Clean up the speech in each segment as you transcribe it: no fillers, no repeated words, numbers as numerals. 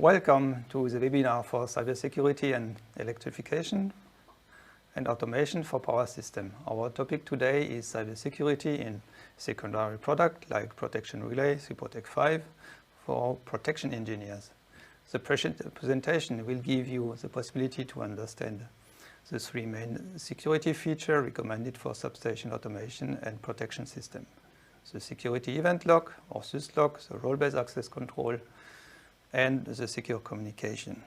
Welcome to the webinar for cybersecurity and electrification and automation for power system. Our topic today is cybersecurity in secondary product like protection relay, SIPROTEC 5 for protection engineers. The presentation will give you the possibility to understand the three main security features recommended for substation automation and protection system. The security event log or syslog, the role-based access control, and the secure communication.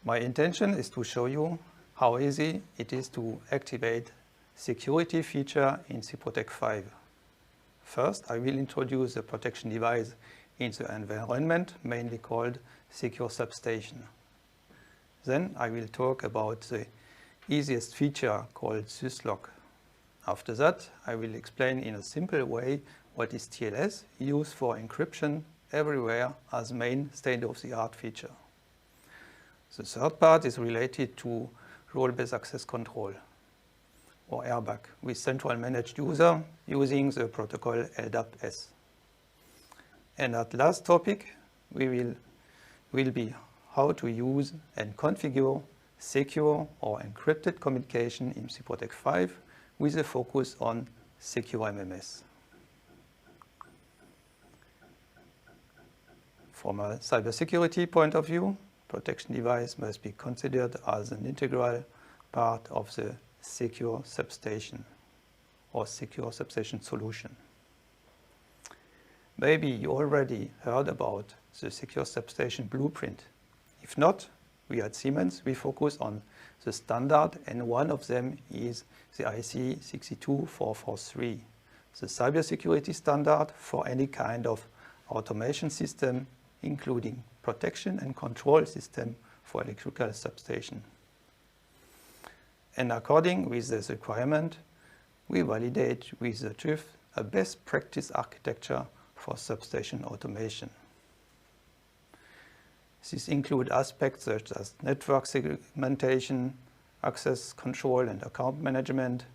My intention is to show you how easy it is to activate security feature in SIPROTEC 5. First, I will introduce the protection device in the environment, mainly called secure substation. Then I will talk about the easiest feature called syslog. After that, I will explain in a simple way what is TLS used for encryption everywhere as main state-of-the-art feature. The third part is related to role-based access control or airbag with central managed user using the protocol LDAP-S. And at last topic will be how to use and configure secure or encrypted communication in SIPROTEC 5 with a focus on secure MMS. From a cybersecurity point of view, protection device must be considered as an integral part of the secure substation or secure substation solution. Maybe you already heard about the secure substation blueprint. If not, we at Siemens, we focus on the standard, and one of them is the IC 62443, the cybersecurity standard for any kind of automation system, including protection and control system for electrical substation. And according with this requirement, we validate with the TÜV a best practice architecture for substation automation. These include aspects such as network segmentation, access control and account management,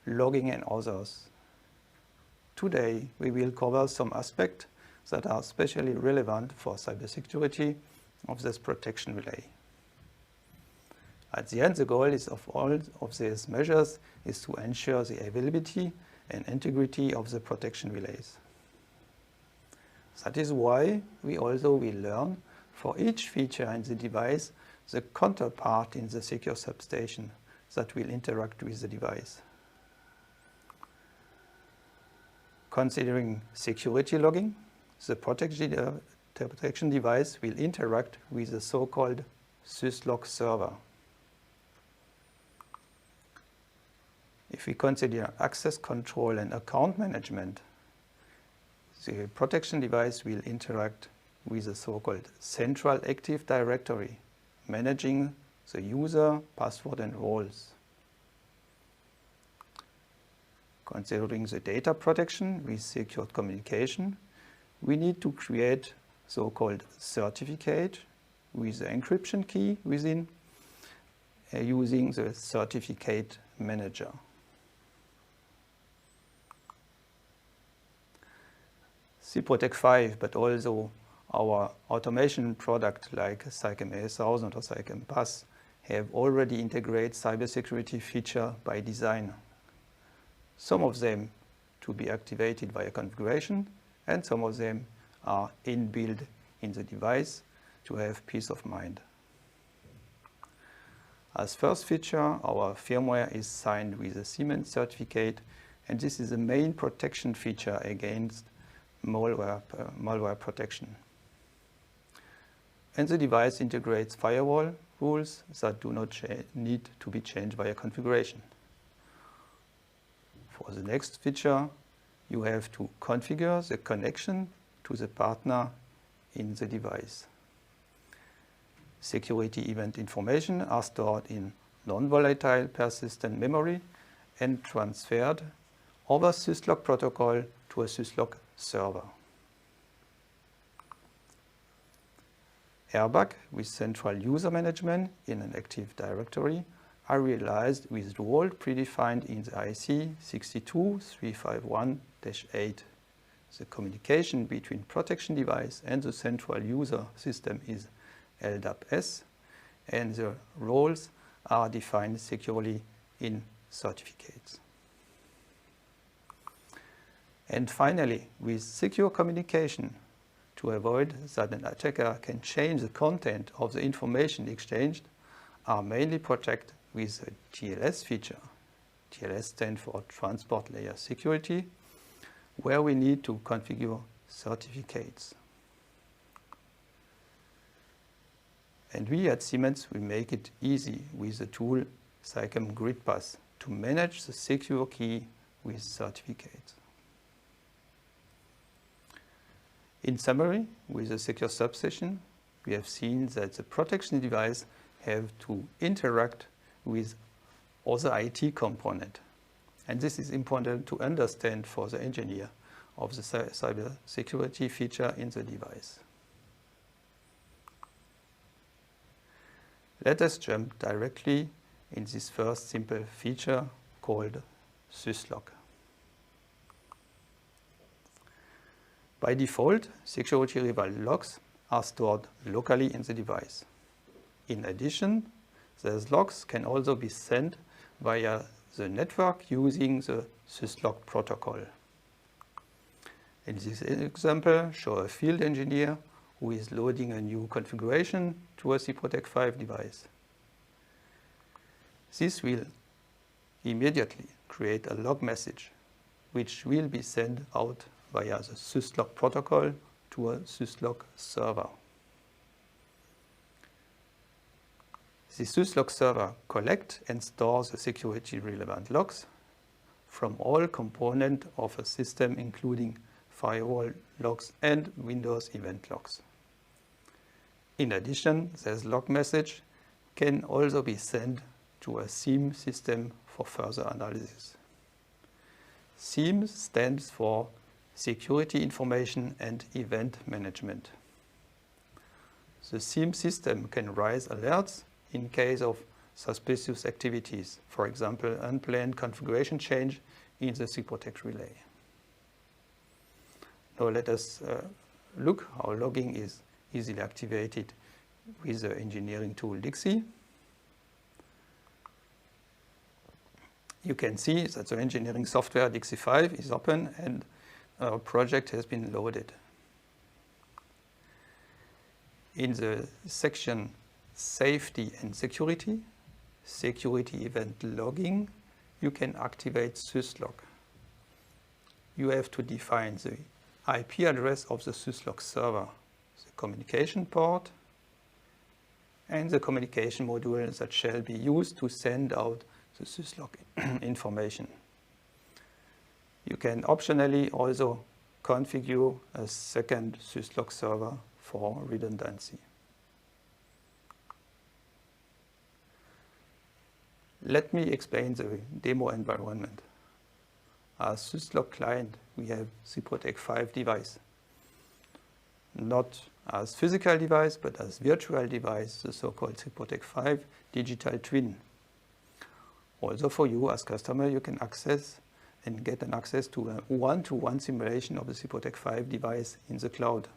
logging and others. Today, we will cover some aspects that are especially relevant for cybersecurity of this protection relay. At the end, the goal is of all of these measures is to ensure the availability and integrity of the protection relays. That is why we also will learn for each feature in the device the counterpart in the secure substation that will interact with the device. Considering security logging, the protection device will interact with the so-called syslog server. If we consider access control and account management, the protection device will interact with the so-called central active directory, managing the user, password and roles. Considering the data protection with secured communication, we need to create so-called certificate with the encryption key within using the certificate manager. SIPROTEC 5, but also our automation product like SICM A1000 or SICM PAS have already integrated cybersecurity feature by design. Some of them to be activated via configuration, and some of them are inbuilt in the device to have peace of mind. As first feature, our firmware is signed with a Siemens certificate, and this is the main protection feature against malware protection. And the device integrates firewall rules that do not need to be changed via configuration. For the next feature, you have to configure the connection to the partner in the device. Security event information are stored in non-volatile persistent memory and transferred over syslog protocol to a syslog server. Airbag with central user management in an active directory are realized with role predefined in the IC 62351-8. The communication between protection device and the central user system is LDAP-S, and the roles are defined securely in certificates. And finally, with secure communication, to avoid that an attacker can change the content of the information exchanged, are mainly protected with a TLS feature. TLS stands for Transport Layer Security, where we need to configure certificates. And we at Siemens, we make it easy with the tool SICM GridPass to manage the secure key with certificates. In summary, with the secure substation, we have seen that the protection device have to interact with other IT component. And this is important to understand for the engineer of the cybersecurity feature in the device. Let us jump directly in this first simple feature called syslog. By default, security rival logs are stored locally in the device. In addition, these logs can also be sent via the network using the syslog protocol. In this example, show a field engineer who is loading a new configuration to a SIPROTEC 5 device. This will immediately create a log message, which will be sent out via the syslog protocol to a syslog server. The syslog server collects and stores the security relevant logs from all components of a system, including firewall logs and Windows event logs. In addition, this log message can also be sent to a SIEM system for further analysis. SIEM stands for Security Information and Event Management. The SIEM system can raise alerts in case of suspicious activities, for example, unplanned configuration change in the SIPROTEC relay. Now let us look how logging is easily activated with the engineering tool Dixie. You can see that the engineering software Dixie 5 is open and our project has been loaded. In the section Safety and Security, Security Event Logging, you can activate syslog. You have to define the IP address of the syslog server, the communication port, and the communication module that shall be used to send out the syslog information. You can optionally also configure a second syslog server for redundancy. Let me explain the demo environment. As syslog client, we have SIPROTEC 5 device. Not as physical device, but as virtual device, the so-called SIPROTEC 5 digital twin. Also for you as customer, you can access and get an access to a one-to-one simulation of the SIPROTEC 5 device in the cloud.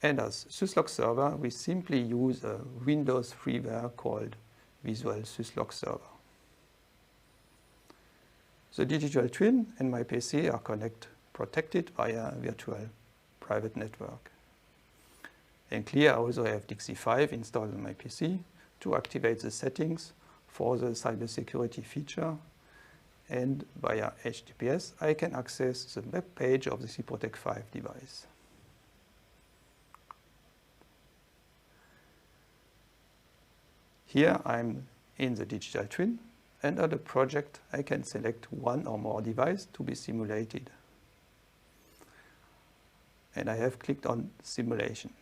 And as syslog server, we simply use a Windows freeware called Visual Syslog Server. The digital twin and my PC are protected via a virtual private network. And clear, I also have Dixie 5 installed on my PC to activate the settings for the cybersecurity feature. And via HTTPS, I can access the web page of the SIPROTEC 5 device. Here I'm in the digital twin, and under project I can select one or more devices to be simulated. And I have clicked on simulation.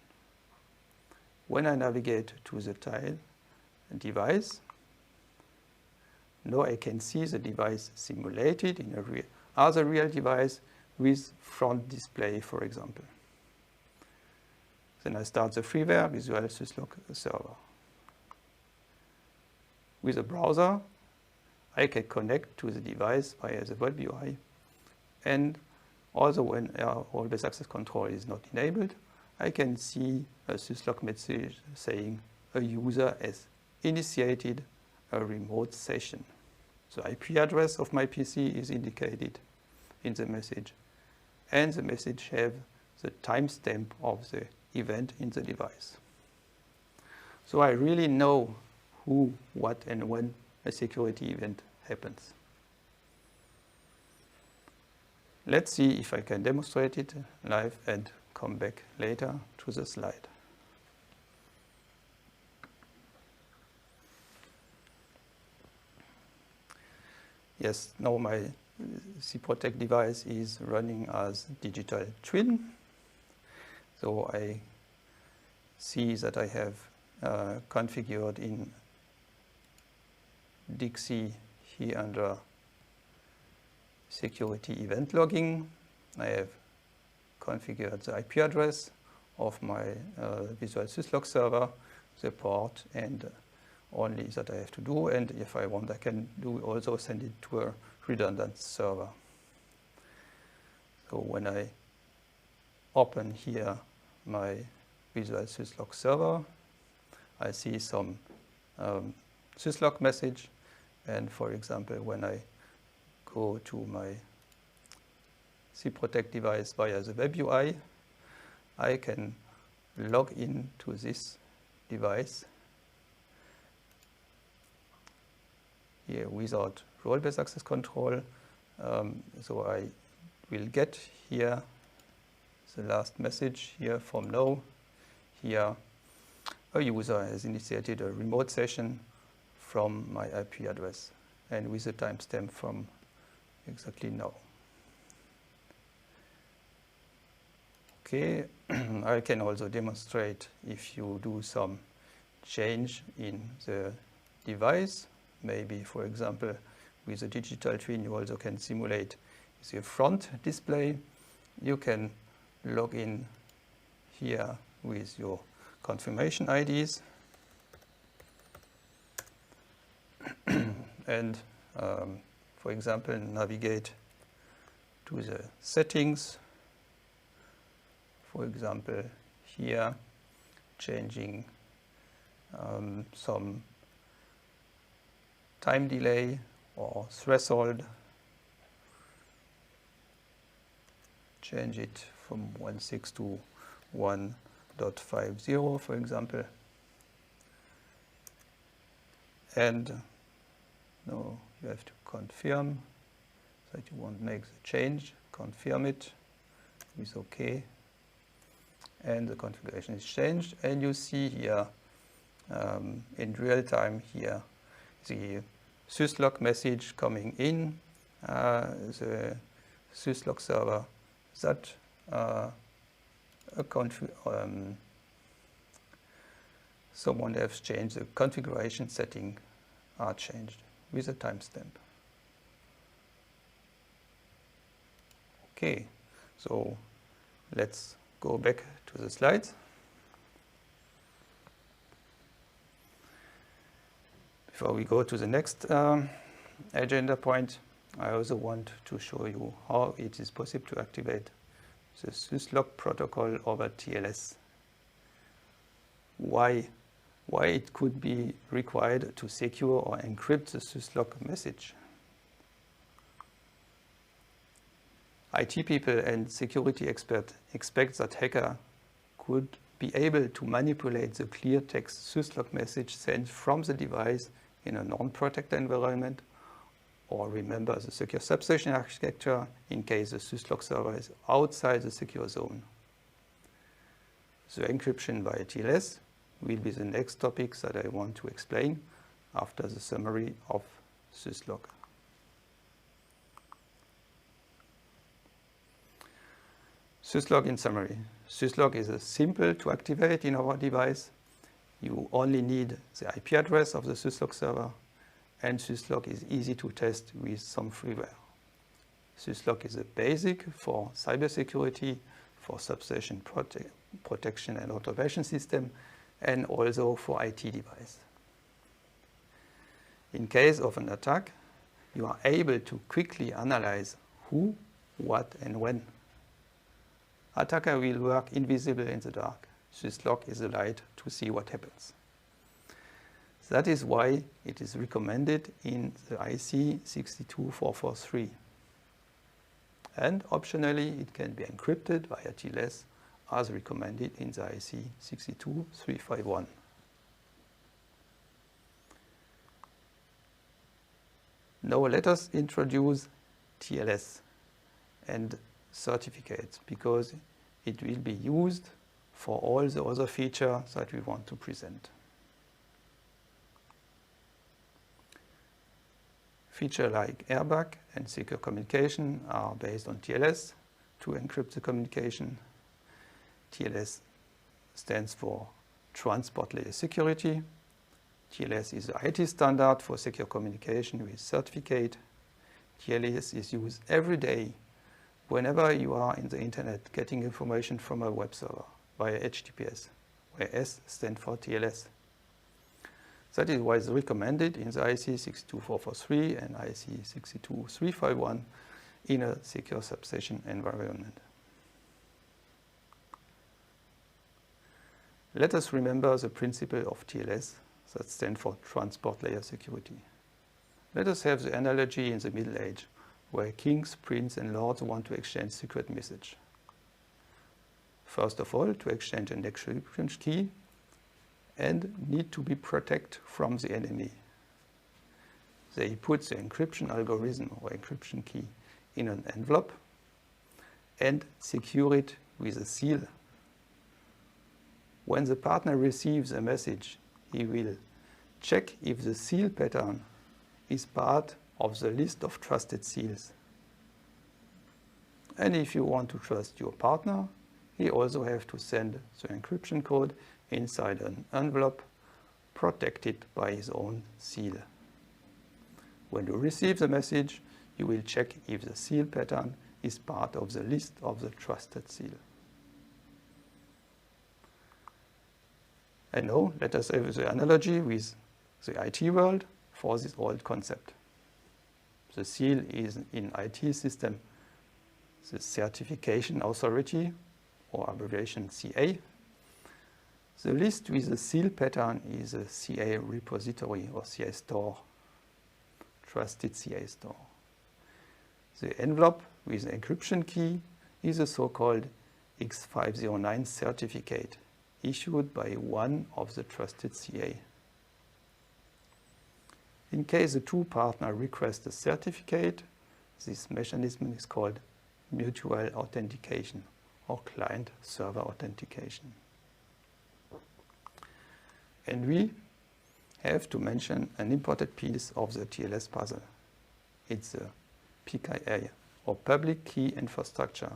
When I navigate to the tile device, now I can see the device simulated in a real device with front display, for example. Then I start the freeware Visual Syslog server. With a browser, I can connect to the device via the web UI and Also, when role-based access control is not enabled, I can see a syslog message saying a user has initiated a remote session. The IP address of my PC is indicated in the message, and the message has the timestamp of the event in the device. So I really know who, what, and when a security event happens. Let's see if I can demonstrate it live and come back later to the slide. Yes, now my SIPROTEC device is running as digital twin. So I see that I have configured in Dixie here under security event logging. I have configured the IP address of my Visual Syslog server, the port, and only that I have to do. And if I want, I can also send it to a redundant server. So when I open here my Visual Syslog server, I see some syslog message. And for example, when I go to my SIPROTEC device via the web UI, I can log in to this device here without role-based access control. So I will get here the last message here from now. Here a user has initiated a remote session from my IP address and with a timestamp from exactly now. Okay, I can also demonstrate if you do some change in the device. Maybe, for example, with a digital twin, you also can simulate the front display. You can log in here with your confirmation IDs. And, for example, navigate to the settings. For example, here, changing some time delay or threshold. Change it from 1.6 to 1.50, for example. And now you have to confirm that you want to make the change. Confirm it with OK. And the configuration is changed. And you see here in real time here the syslog message coming in the syslog server that someone has changed the configuration setting are changed with a timestamp. Okay, so let's go back to the slides. Before we go to the next agenda point, I also want to show you how it is possible to activate the syslog protocol over TLS. Why it could be required to secure or encrypt the syslog message. IT people and security experts expect that hacker could be able to manipulate the clear text syslog message sent from the device in a non-protected environment, or remember the secure substation architecture in case the syslog server is outside the secure zone. The encryption via TLS will be the next topic that I want to explain after the summary of syslog. Syslog in summary. Syslog is simple to activate in our device. You only need the IP address of the syslog server, and syslog is easy to test with some freeware. Syslog is a basic for cybersecurity, for substation protection and automation system, and also for IT device. In case of an attack, you are able to quickly analyze who, what, and when attacker will work invisible in the dark. Syslog is the light to see what happens. That is why it is recommended in the IC 62443. And optionally, it can be encrypted via TLS as recommended in the IC 62351. Now let us introduce TLS and certificates, because it will be used for all the other features that we want to present. Features like airbag and secure communication are based on TLS to encrypt the communication. TLS stands for Transport Layer Security. TLS is the IT standard for secure communication with certificate. TLS is used every day whenever you are in the internet getting information from a web server via HTTPS, where S stands for TLS. That is why it's recommended in the IC 62443 and IC 62351 in a secure substation environment. Let us remember the principle of TLS that stands for Transport Layer Security. Let us have the analogy in the Middle Age, where kings, princes, and lords want to exchange secret message. First of all, to exchange an encryption key, and need to be protected from the enemy. They put the encryption algorithm or encryption key in an envelope and secure it with a seal. When the partner receives a message, he will check if the seal pattern is part of the list of trusted seals. And if you want to trust your partner, he also has to send the encryption code inside an envelope protected by his own seal. When you receive the message, you will check if the seal pattern is part of the list of the trusted seal. And now let us have the analogy with the IT world for this old concept. The seal is in IT system the certification authority, or abbreviation CA. The list with the seal pattern is a CA repository or CA store, trusted CA store. The envelope with the encryption key is a so-called X509 certificate issued by one of the trusted CA. In case the two partners request a certificate, this mechanism is called mutual authentication or client-server authentication. And we have to mention an important piece of the TLS puzzle. It's the PKI, or Public Key Infrastructure,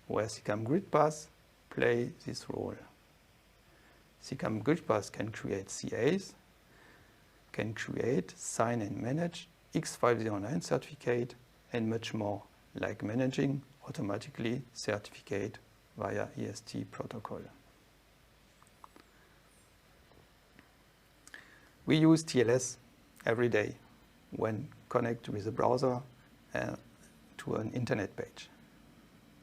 where SICAM Grid Pass play this role. SICAM Grid Pass can create CAs, can create, sign and manage X509 certificate, and much more, like managing automatically certificate via EST protocol. We use TLS every day when connect with a browser to an internet page.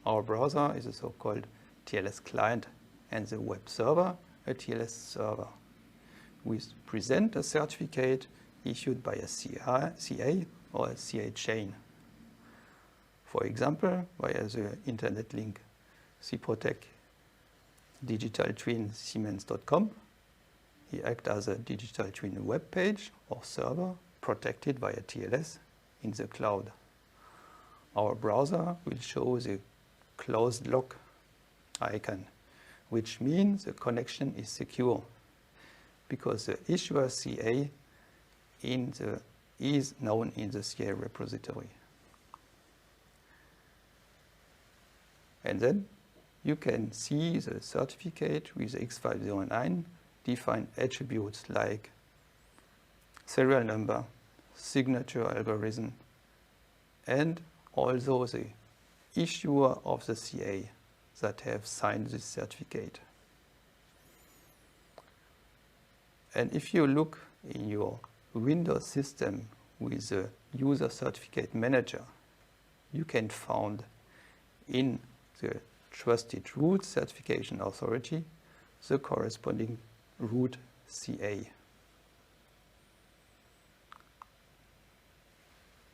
Our browser is a so-called TLS client and the web server a TLS server. We present a certificate issued by a CA or a CA chain. For example, via the internet link SIPROTEC digital twin siemens.com. He acts as a digital twin web page or server protected via TLS in the cloud. Our browser will show the closed lock icon, which means the connection is secure because the issuer CA is known in the CA repository. And then you can see the certificate with X509 define attributes like serial number, signature algorithm, and also the issuer of the CA that have signed this certificate. And if you look in your Windows system with the user certificate manager, you can find in the Trusted Root Certification Authority, the corresponding root CA.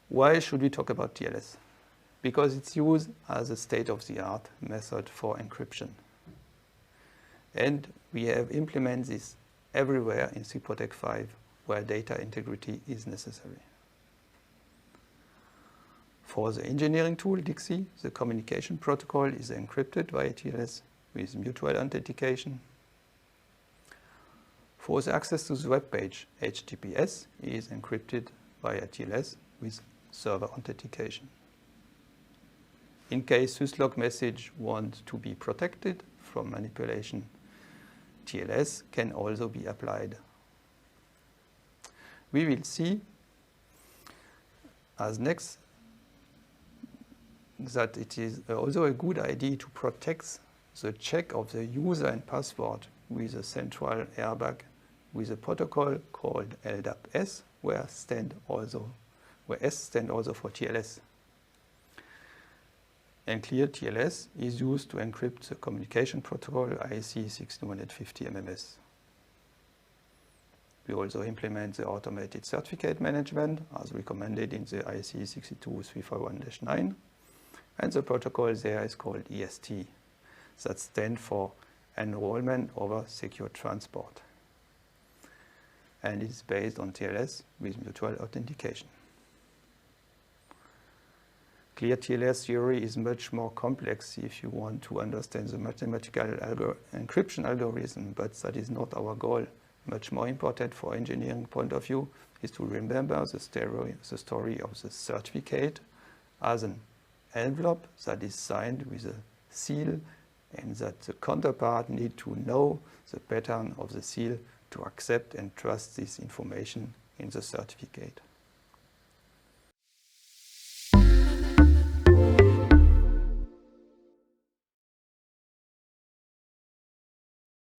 Why should we talk about TLS? Because it's used as a state-of-the-art method for encryption. And we have implemented this everywhere in SIPROTEC 5 where data integrity is necessary. For the engineering tool DIXI, the communication protocol is encrypted via TLS with mutual authentication. For the access to the web page, HTTPS is encrypted via TLS with server authentication. In case syslog message wants to be protected from manipulation, TLS can also be applied. We will see as next that it is also a good idea to protect the check of the user and password with a central airbag with a protocol called LDAP-S, where S stands also for TLS. And clear TLS is used to encrypt the communication protocol IEC 16150 MMS. We also implement the automated certificate management as recommended in the IEC 62341-9. And the protocol there is called EST, that stands for Enrollment over Secure Transport. And it's based on TLS with mutual authentication. Clear TLS theory is much more complex if you want to understand the mathematical encryption algorithm, but that is not our goal. Much more important for engineering point of view is to remember the story of the certificate as an envelope that is signed with a seal, and that the counterpart need to know the pattern of the seal to accept and trust this information in the certificate.